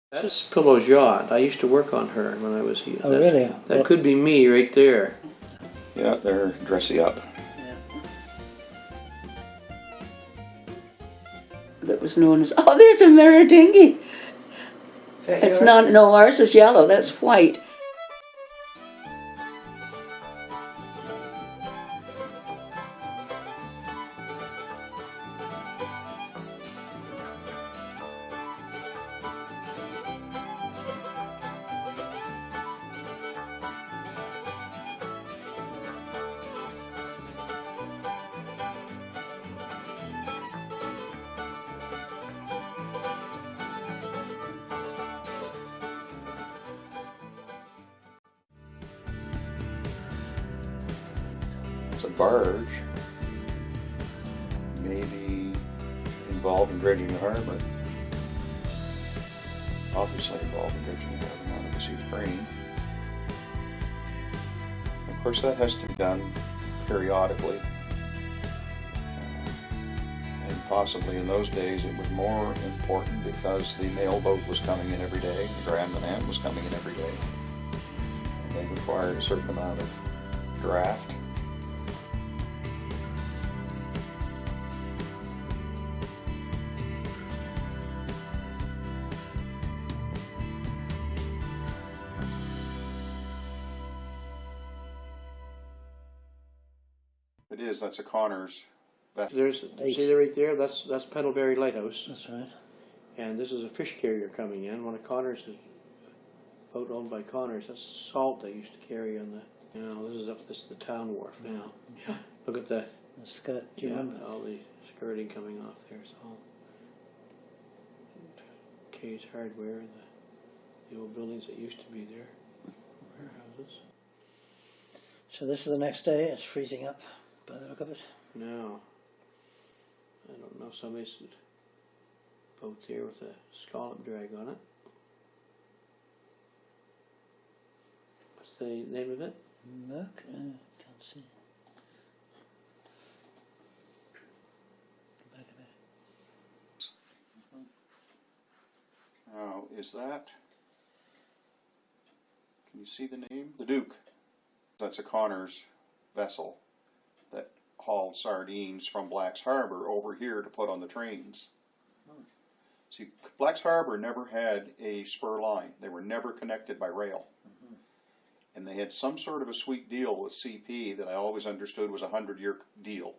That's Pillow's yacht. I used to work on her when I was here. Oh, really? That could be me right there. Yeah, they're dressy up. That was known as, oh, there's a mirror dinghy. It's not, no, ours is yellow, that's white. It's a barge, maybe involved in dredging the harbor. Obviously involved in dredging the harbor, now that we see the crane. Of course, that has to be done periodically. And possibly in those days it was more important because the mail boat was coming in every day, the Grand Manan was coming in every day. And they required a certain amount of draft. It is, that's a Connor's vessel. There's, see there right there? That's Peddleberry Lighthouse. That's right. And this is a fish carrier coming in. One of Connor's is a boat owned by Connor's. That's salt they used to carry on the. This is the town wharf now. Yeah. Look at that. The skirt. Do you remember? All the skirting coming off there. It's all Kay's Hardware and the old buildings that used to be there, warehouses. So this is the next day. It's freezing up by the look of it. No, I don't know. Somebody's boat there with a scallop drag on it. What's the name of it? Look, can't see. Go back a bit. Now, is that, can you see the name? The Duke. That's a Connor's vessel that hauled sardines from Black's Harbour over here to put on the trains. See, Black's Harbour never had a spur line. They were never connected by rail. And they had some sort of a sweet deal with CP that I always understood was a 100-year deal,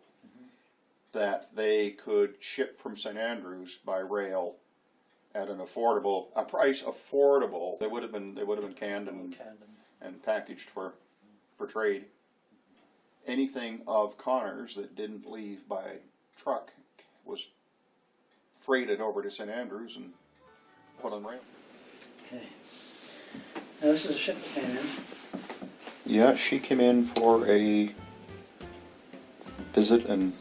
that they could ship from St. Andrews by rail at a price affordable. They would have been canned and packaged for trade. Anything of Connor's that didn't leave by truck was freighted over to St. Andrews and put on rail. Okay. Now this is a ship that came in. Yeah, she came in for a visit, and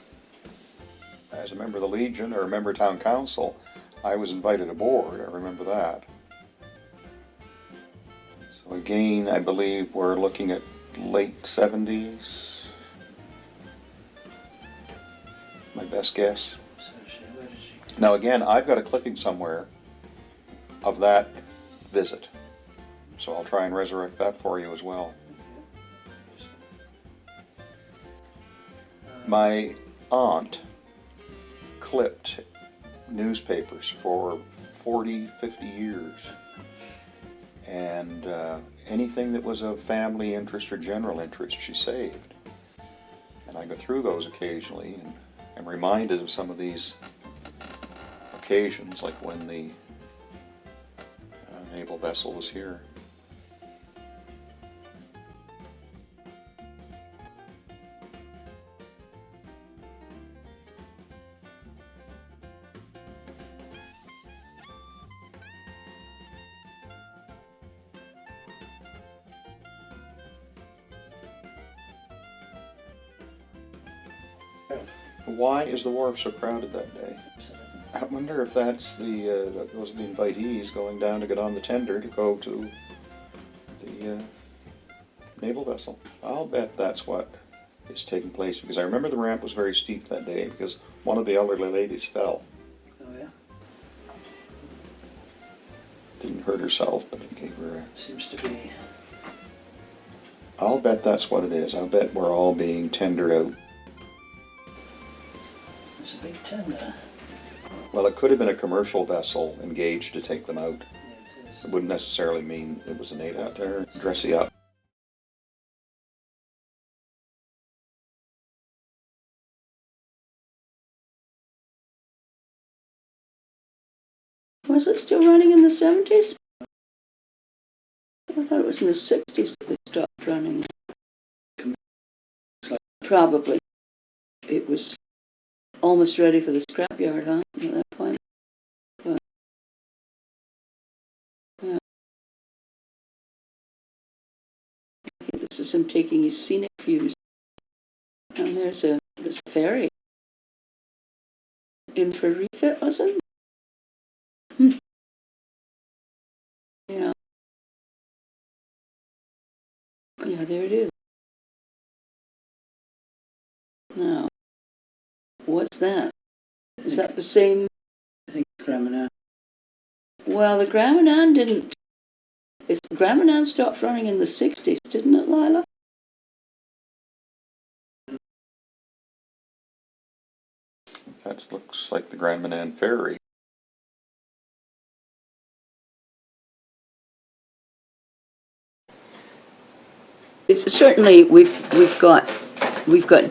as a member of the Legion or a member of Town Council, I was invited aboard. I remember that. So again, I believe we're looking at late 70s. My best guess. So where did she? Now again, I've got a clipping somewhere of that visit, so I'll try and resurrect that for you as well. My aunt clipped newspapers for 40, 50 years, and anything that was of family interest or general interest she saved. And I go through those occasionally and am reminded of some of these occasions, like when the naval vessel was here. Why is the wharf so crowded that day? I wonder if that's those are the invitees going down to get on the tender to go to the naval vessel. I'll bet that's what is taking place, because I remember the ramp was very steep that day because one of the elderly ladies fell. Oh yeah. Didn't hurt herself, but it gave her Seems to be. I'll bet that's what it is. I'll bet we're all being tendered out. It's a big tender. Well, it could have been a commercial vessel engaged to take them out. Yeah, it is. It wouldn't necessarily mean it was a native out there. Dressy up. Was it still running in the 70s? I thought it was in the 60s that they stopped running. Probably. It was almost ready for the scrapyard, huh, at that point? But, yeah. I think this is him taking his scenic views. And there's a ferry. In for refit, was it? Yeah. Yeah, there it is. Now, what's that? Is that the same? I think it's Grand Manan. Well, the Grand Manan didn't. Grand Manan stopped running in the 60s, didn't it, Lila? That looks like the Grand Manan Ferry. Certainly, we've got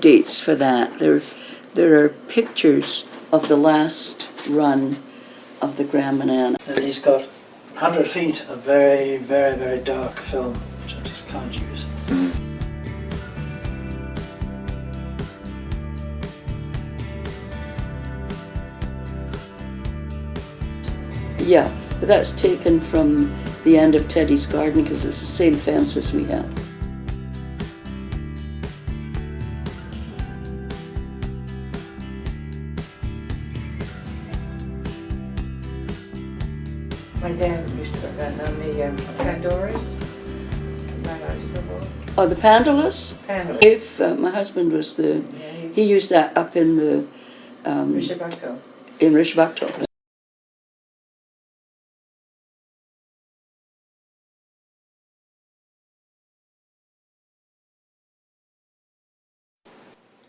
dates for that. There are pictures of the last run of the Grand Manan. And he's got 100 feet of very, very, very dark film, which I just can't use. Yeah, but that's taken from the end of Teddy's garden because it's the same fence as we had. My dad used to put that on the Pandoras. Oh, the pandolas? Pandoras. If my husband was he used that up in the Rishabako. in Rishbakto.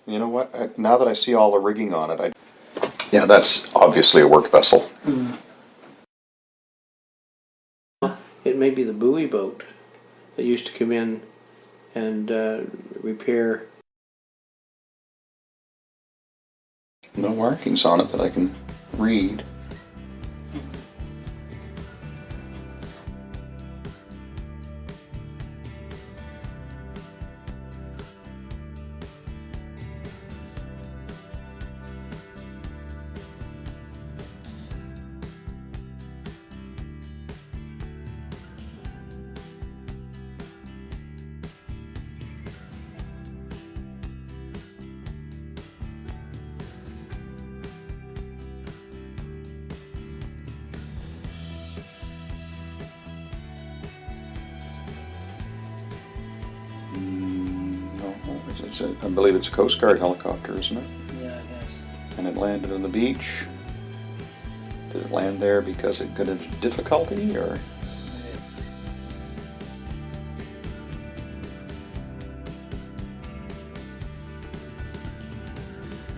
You know what? Now that I see all the rigging on it, yeah, that's obviously a work vessel. It may be the buoy boat that used to come in and repair. No markings on it that I can read. I believe it's a Coast Guard helicopter, isn't it? Yeah, I guess. And it landed on the beach. Did it land there because it got into difficulty, or?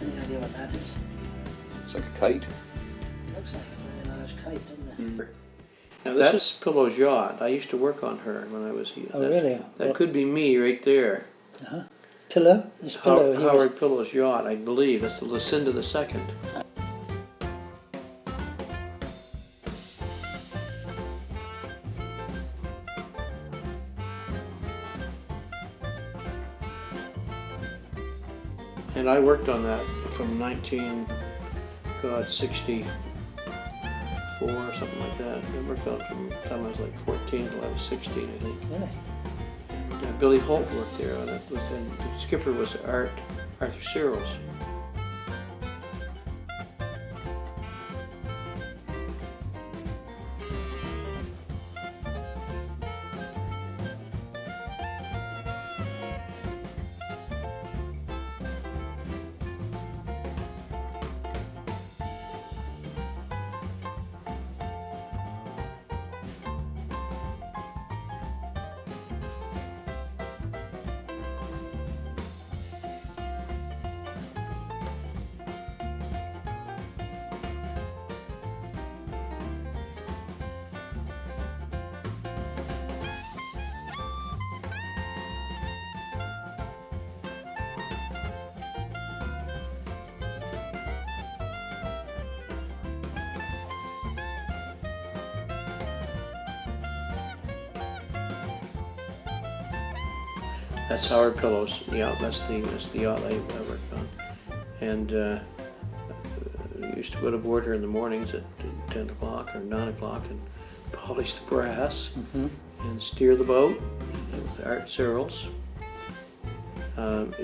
Any idea what that is? It's like a kite. It looks like a very large kite, doesn't it? Now that's Pillow's yacht. I used to work on her when I was here. Oh, really? That could be me right there. Uh-huh. Pillow? This Pillow here. Howard Pillow's yacht, I believe. That's the Lucinda II. And I worked on that from 64 or something like that. I worked on it from the time I was like 14 till I was 16, I think. Really? Billy Holt worked there on it, and the skipper was Arthur Searles. That's Howard Pillows. Yeah, that's the yacht I worked on. And we used to go to board her in the mornings at 10 o'clock or 9 o'clock and polish the brass and steer the boat with Art Searles.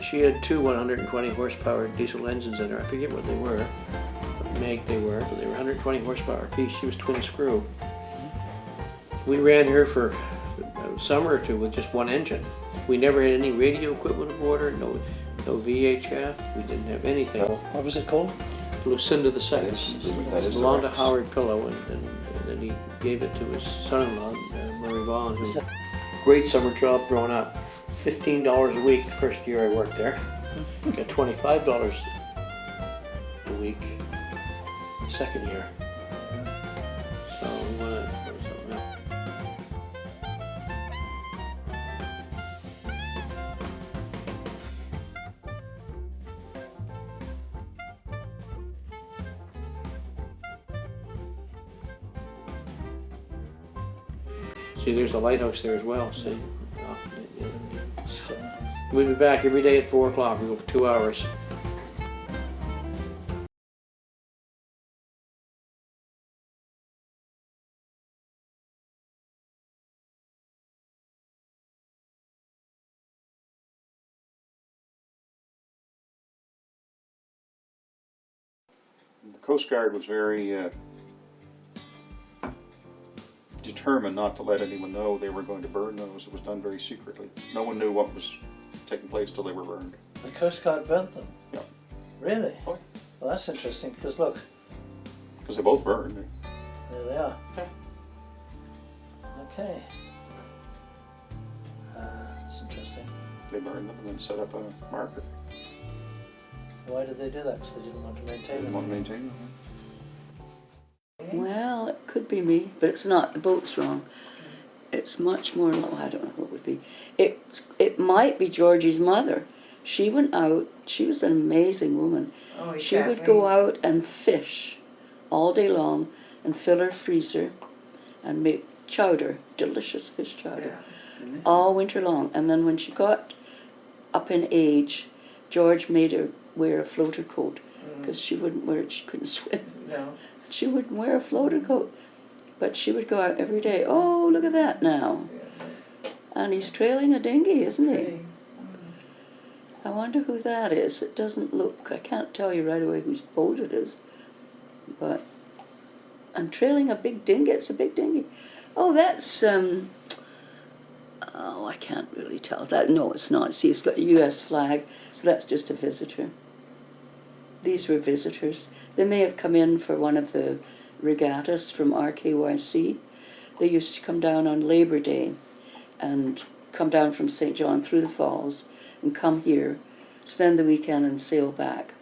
She had two 120 horsepower diesel engines in her. I forget what they were, what make they were, but they were 120 horsepower apiece. She was twin screw. We ran her for a summer or two with just one engine. We never had any radio equipment aboard her, no VHF, we didn't have anything. What was it called? Lucinda II. That is Belonged to the Howard Pillow, and then he gave it to his son-in-law, Murray Vaughan, who great summer job growing up. $15 a week the first year I worked there. Got $25 a week the second year. So we went out for something else. See, there's a lighthouse there as well, see? We'd be back every day at 4 o'clock, we go for 2 hours. The Coast Guard was very determined not to let anyone know they were going to burn those. It was done very secretly. No one knew what was taking place till they were burned. The Coast Guard burnt them? Yeah. Really? Oh. Well, that's interesting, because look, Because they both burned. there they are. Okay. Okay. That's interesting. They burned them and then set up a marker. Why did they do that? Because they didn't want to They maintain didn't them. want to maintain them. Well, it could be me, but it's not. The boat's wrong. It's much more, I don't know what it would be. It might be Georgie's mother. She went out, she was an amazing woman. Oh, She would go out and fish all day long and fill her freezer and make chowder, delicious fish chowder, all winter long. And then when she got up in age, George made her wear a floater coat because she wouldn't wear it, she couldn't swim. No. She wouldn't wear a floater coat, but she would go out every day. Oh, look at that now. And he's trailing a dinghy, isn't he? I wonder who that is. It doesn't look, I can't tell you right away whose boat it is. But I'm trailing a big dinghy. It's a big dinghy. Oh, that's, oh, I can't really tell that. No, it's not. See, it's got a US flag, so that's just a visitor. These were visitors. They may have come in for one of the regattas from RKYC. They used to come down on Labor Day and come down from St. John through the falls and come here, spend the weekend and sail back.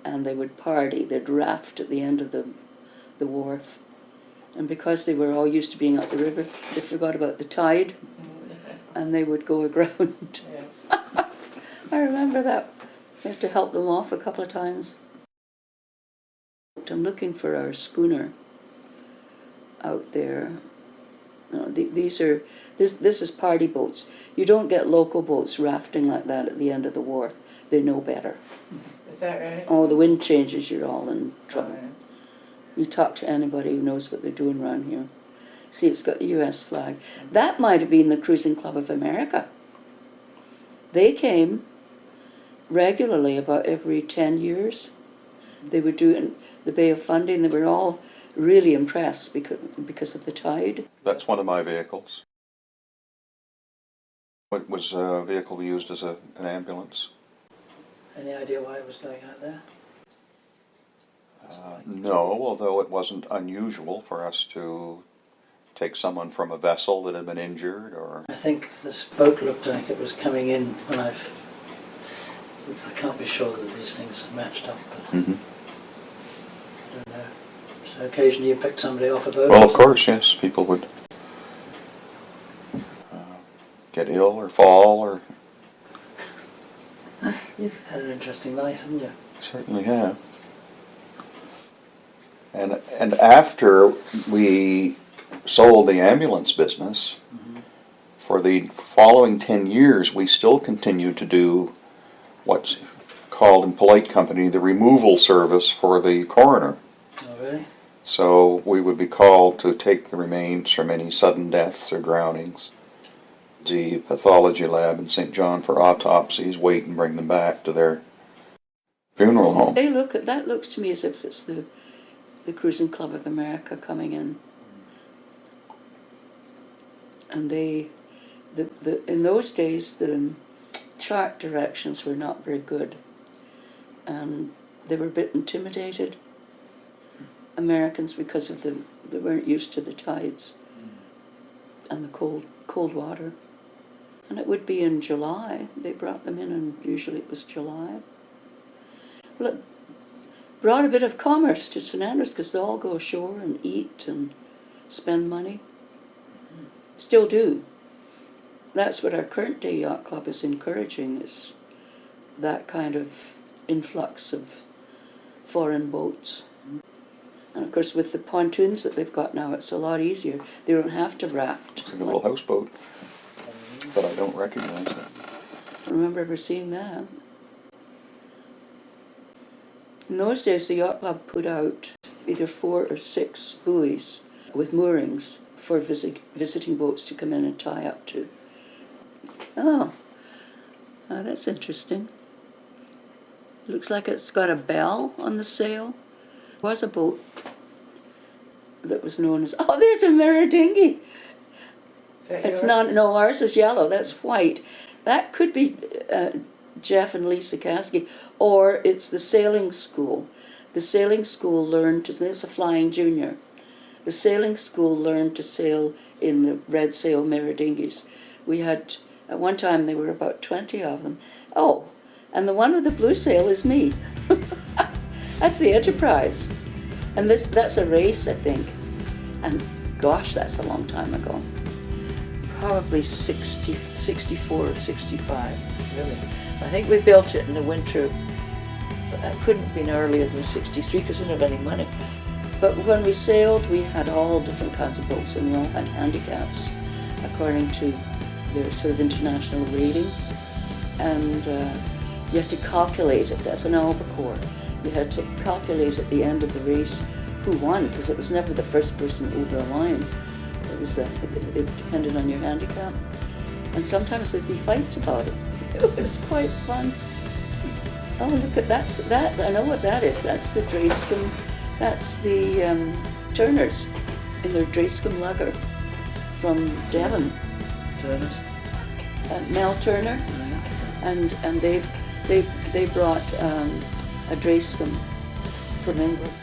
And they would party. They'd raft at the end of the wharf. And because they were all used to being up the river, they forgot about the tide and they would go aground. Yeah. I remember that. We had to help them off a couple of times. I'm looking for our schooner out there. No, this is party boats. You don't get local boats rafting like that at the end of the wharf. They know better. Is that right? Oh, the wind changes, you're all in trouble. Oh, You talk to anybody who knows what they're doing around here. See, it's got the US flag. That might have been the Cruising Club of America. They came regularly about every 10 years. They would do it in the Bay of Fundy, and they were all really impressed because of the tide. That's one of my vehicles. It was a vehicle we used as an ambulance. Any idea why it was going out there? No, although it wasn't unusual for us to take someone from a vessel that had been injured or... I think this boat looked like it was coming in when I can't be sure that these things matched up, but I don't know. So occasionally you picked somebody off a boat? Well, of course, yes. People would get ill or fall or... You've had an interesting life, haven't you? Certainly have. And after we sold the ambulance business, for for the following 10 years, we still continued to do what's called in polite company the removal service for the coroner. Oh, really? So we would be called to take the remains from any sudden deaths or drownings, the pathology lab in St. John for autopsies, wait and bring them back to their funeral home. That looks to me as if it's the Cruising Club of America coming in. And in those days, the chart directions were not very good. And they were a bit intimidated, Americans, because of they weren't used to the tides and the cold water. And it would be in July. They brought them in, and usually it was July. Well, it brought a bit of commerce to St. Andrews because they all go ashore and eat and spend money. Still do. That's what our current day yacht club is encouraging, is that kind of influx of foreign boats. And of course with the pontoons that they've got now, it's a lot easier. They don't have to raft. It's like a little houseboat, but I don't recognize it. I don't remember ever seeing that. In those days, the yacht club put out either 4 or 6 buoys with moorings for visiting boats to come in and tie up to. Oh, that's interesting. It looks like it's got a bell on the sail. There was a boat that was known as, oh, there's a mirror dinghy. Is that It's yours? not, no, ours is yellow, that's white. That could be Jeff and Lisa Caskey, or it's the sailing school. The sailing school learned to, this is a Flying Junior. The sailing school learned to sail in the red sail mirror dinghies. We had, at one time there were about 20 of them. Oh, and the one with the blue sail is me. That's the Enterprise. And that's a race, I think. And gosh, that's a long time ago. Probably 64 or 65. Really? I think we built it in the winter. It couldn't have been earlier than 63 because we didn't have any money. But when we sailed, we had all different kinds of boats, and they all had handicaps according to their sort of international rating. And you had to calculate it. That's an albacore. You had to calculate at the end of the race who won, because it was never the first person over a line. It was it depended on your handicap, and sometimes there'd be fights about it. It was quite fun. Oh, look at that! I know what that is. That's the Drayscombe. That's the Turners in their Drayscombe lugger from Devon. Turners. Mel Turner, and they brought a Drayscombe from England.